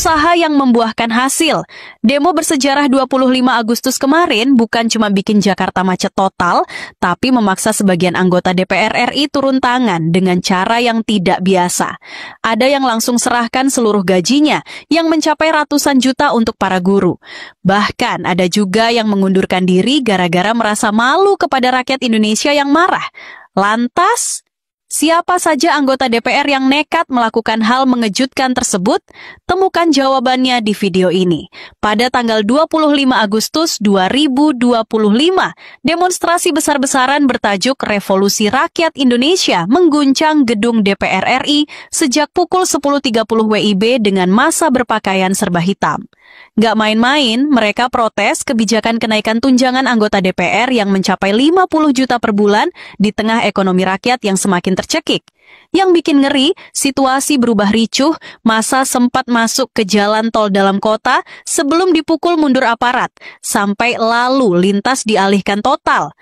usaha yang membuahkan hasil. Demo bersejarah 25 Agustus kemarin bukan cuma bikin Jakarta macet total, tapi memaksa sebagian anggota DPR RI turun tangan dengan cara yang tidak biasa. Ada yang langsung serahkan seluruh gajinya, yang mencapai ratusan juta untuk para guru. Bahkan ada juga yang mengundurkan diri gara-gara merasa malu kepada rakyat Indonesia yang marah. Lantas, siapa saja anggota DPR yang nekat melakukan hal mengejutkan tersebut? Temukan jawabannya di video ini. Pada tanggal 25 Agustus 2025, demonstrasi besar-besaran bertajuk Revolusi Rakyat Indonesia mengguncang gedung DPR RI sejak pukul 10.30 WIB dengan massa berpakaian serba hitam. Gak main-main, mereka protes kebijakan kenaikan tunjangan anggota DPR yang mencapai 50 juta per bulan di tengah ekonomi rakyat yang semakin tercekik. Yang bikin ngeri, situasi berubah ricuh, massa sempat masuk ke jalan tol dalam kota sebelum dipukul mundur aparat, sampai lalu lintas dialihkan total.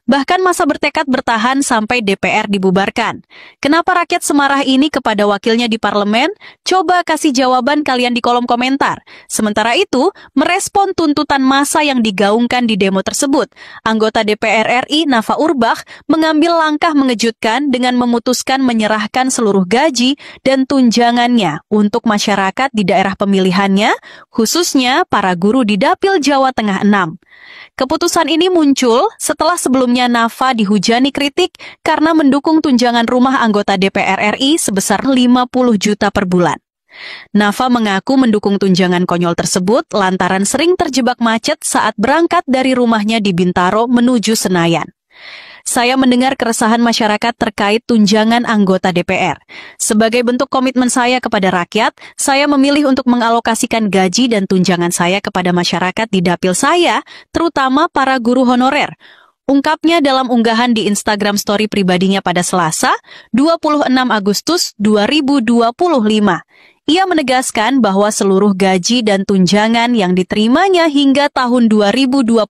Bahkan massa bertekad bertahan sampai DPR dibubarkan. Kenapa rakyat semarah ini kepada wakilnya di parlemen? Coba kasih jawaban kalian di kolom komentar. Sementara itu, merespon tuntutan massa yang digaungkan di demo tersebut, anggota DPR RI Nafa Urbach mengambil langkah mengejutkan dengan memutuskan menyerahkan seluruh gaji dan tunjangannya untuk masyarakat di daerah pemilihannya, khususnya para guru di Dapil Jawa Tengah 6. Keputusan ini muncul setelah sebelumnya Nafa dihujani kritik karena mendukung tunjangan rumah anggota DPR RI sebesar 50 juta per bulan. Nafa mengaku mendukung tunjangan konyol tersebut lantaran sering terjebak macet saat berangkat dari rumahnya di Bintaro menuju Senayan. Saya mendengar keresahan masyarakat terkait tunjangan anggota DPR. Sebagai bentuk komitmen saya kepada rakyat, saya memilih untuk mengalokasikan gaji dan tunjangan saya kepada masyarakat di dapil saya, terutama para guru honorer. Ungkapnya dalam unggahan di Instagram story pribadinya pada Selasa, 26 Agustus 2025. Ia menegaskan bahwa seluruh gaji dan tunjangan yang diterimanya hingga tahun 2029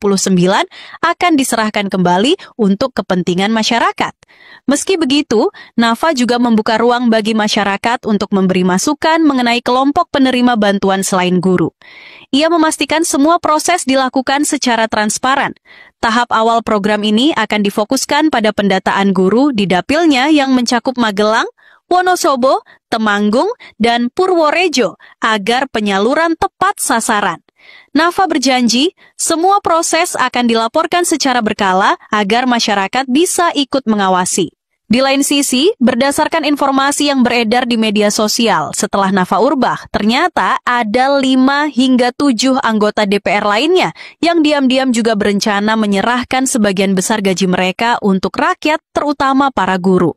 akan diserahkan kembali untuk kepentingan masyarakat. Meski begitu, Nafa juga membuka ruang bagi masyarakat untuk memberi masukan mengenai kelompok penerima bantuan selain guru. Ia memastikan semua proses dilakukan secara transparan. Tahap awal program ini akan difokuskan pada pendataan guru di dapilnya yang mencakup Magelang, Wonosobo, Temanggung, dan Purworejo agar penyaluran tepat sasaran. Nafa berjanji, semua proses akan dilaporkan secara berkala agar masyarakat bisa ikut mengawasi. Di lain sisi, berdasarkan informasi yang beredar di media sosial setelah Nafa Urbach, ternyata ada 5 hingga 7 anggota DPR lainnya yang diam-diam juga berencana menyerahkan sebagian besar gaji mereka untuk rakyat, terutama para guru.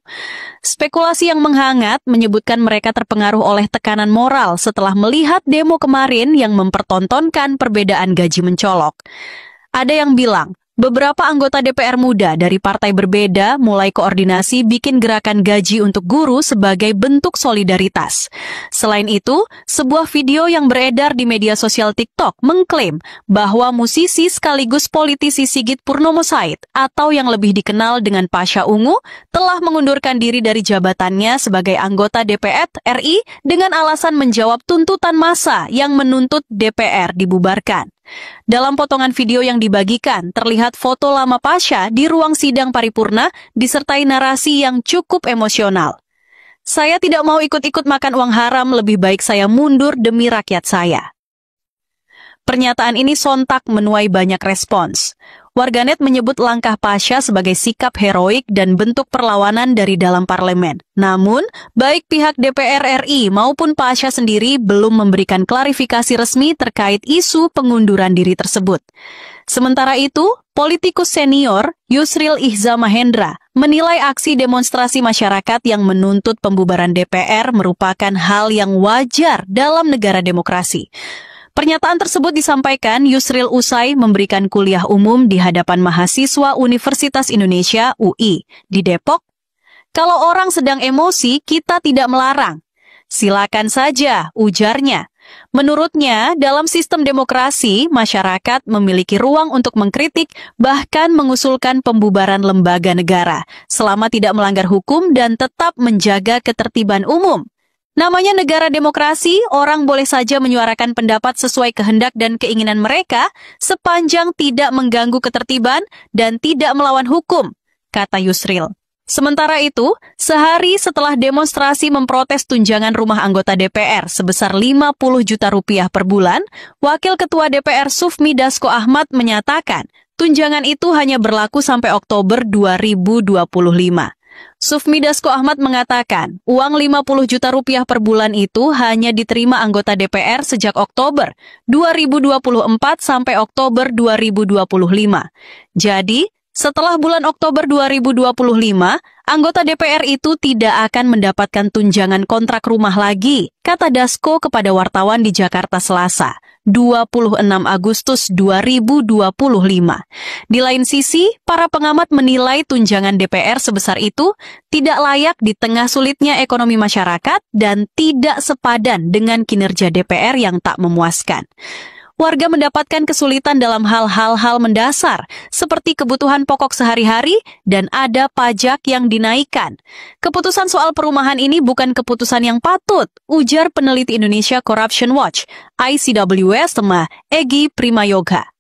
Spekulasi yang menghangat menyebutkan mereka terpengaruh oleh tekanan moral setelah melihat demo kemarin yang mempertontonkan perbedaan gaji mencolok. Ada yang bilang, beberapa anggota DPR muda dari partai berbeda mulai koordinasi bikin gerakan gaji untuk guru sebagai bentuk solidaritas. Selain itu, sebuah video yang beredar di media sosial TikTok mengklaim bahwa musisi sekaligus politisi Sigit Purnomo Said atau yang lebih dikenal dengan Pasha Ungu telah mengundurkan diri dari jabatannya sebagai anggota DPR RI dengan alasan menjawab tuntutan massa yang menuntut DPR dibubarkan. Dalam potongan video yang dibagikan, terlihat foto lama Pasha di ruang sidang paripurna disertai narasi yang cukup emosional. Saya tidak mau ikut-ikut makan uang haram, lebih baik saya mundur demi rakyat saya. Pernyataan ini sontak menuai banyak respons. Warganet menyebut langkah Pasha sebagai sikap heroik dan bentuk perlawanan dari dalam parlemen. Namun, baik pihak DPR RI maupun Pasha sendiri belum memberikan klarifikasi resmi terkait isu pengunduran diri tersebut. Sementara itu, politikus senior Yusril Ihza Mahendra menilai aksi demonstrasi masyarakat yang menuntut pembubaran DPR merupakan hal yang wajar dalam negara demokrasi. Pernyataan tersebut disampaikan Yusril usai memberikan kuliah umum di hadapan mahasiswa Universitas Indonesia UI di Depok. Kalau orang sedang emosi, kita tidak melarang. Silakan saja, ujarnya. Menurutnya, dalam sistem demokrasi, masyarakat memiliki ruang untuk mengkritik, bahkan mengusulkan pembubaran lembaga negara, selama tidak melanggar hukum dan tetap menjaga ketertiban umum. Namanya negara demokrasi, orang boleh saja menyuarakan pendapat sesuai kehendak dan keinginan mereka sepanjang tidak mengganggu ketertiban dan tidak melawan hukum, kata Yusril. Sementara itu, sehari setelah demonstrasi memprotes tunjangan rumah anggota DPR sebesar 50 juta rupiah per bulan, Wakil Ketua DPR Sufmi Dasko Ahmad menyatakan tunjangan itu hanya berlaku sampai Oktober 2025. Sufmi Dasko Ahmad mengatakan, uang 50 juta rupiah per bulan itu hanya diterima anggota DPR sejak Oktober 2024 sampai Oktober 2025. Jadi, setelah bulan Oktober 2025, anggota DPR itu tidak akan mendapatkan tunjangan kontrak rumah lagi, kata Dasko kepada wartawan di Jakarta Selasa, 26 Agustus 2025. Di lain sisi, para pengamat menilai tunjangan DPR sebesar itu tidak layak di tengah sulitnya ekonomi masyarakat dan tidak sepadan dengan kinerja DPR yang tak memuaskan. Warga mendapatkan kesulitan dalam hal-hal mendasar, seperti kebutuhan pokok sehari-hari dan ada pajak yang dinaikkan. Keputusan soal perumahan ini bukan keputusan yang patut, ujar peneliti Indonesia Corruption Watch, ICWS Tema Egy Primayoga.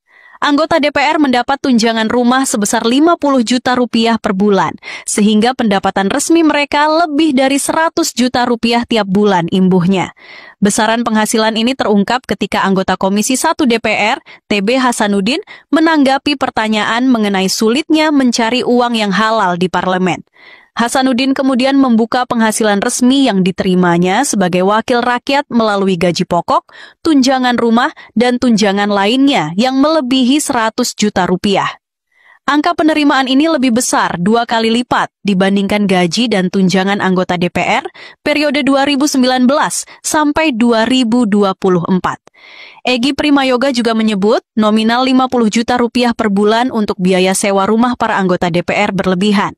Anggota DPR mendapat tunjangan rumah sebesar 50 juta rupiah per bulan, sehingga pendapatan resmi mereka lebih dari 100 juta rupiah tiap bulan imbuhnya. Besaran penghasilan ini terungkap ketika anggota Komisi 1 DPR, TB Hasanuddin, menanggapi pertanyaan mengenai sulitnya mencari uang yang halal di parlemen. Hasanuddin kemudian membuka penghasilan resmi yang diterimanya sebagai wakil rakyat melalui gaji pokok, tunjangan rumah, dan tunjangan lainnya yang melebihi 100 juta rupiah. Angka penerimaan ini lebih besar 2 kali lipat dibandingkan gaji dan tunjangan anggota DPR periode 2019 sampai 2024. Egy Primayoga juga menyebut nominal 50 juta rupiah per bulan untuk biaya sewa rumah para anggota DPR berlebihan.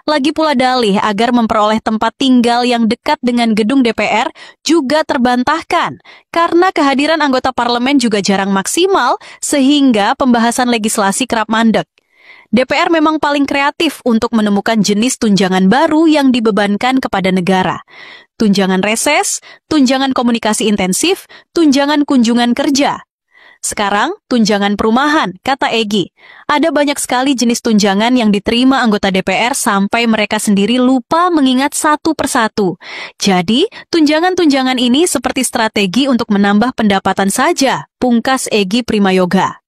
Lagi pula dalih agar memperoleh tempat tinggal yang dekat dengan gedung DPR juga terbantahkan karena kehadiran anggota parlemen juga jarang maksimal sehingga pembahasan legislasi kerap mandek. DPR memang paling kreatif untuk menemukan jenis tunjangan baru yang dibebankan kepada negara. Tunjangan reses, tunjangan komunikasi intensif, tunjangan kunjungan kerja. Sekarang, tunjangan perumahan, kata Egy. Ada banyak sekali jenis tunjangan yang diterima anggota DPR sampai mereka sendiri lupa mengingat satu persatu. Jadi, tunjangan-tunjangan ini seperti strategi untuk menambah pendapatan saja, pungkas Egy Primayoga.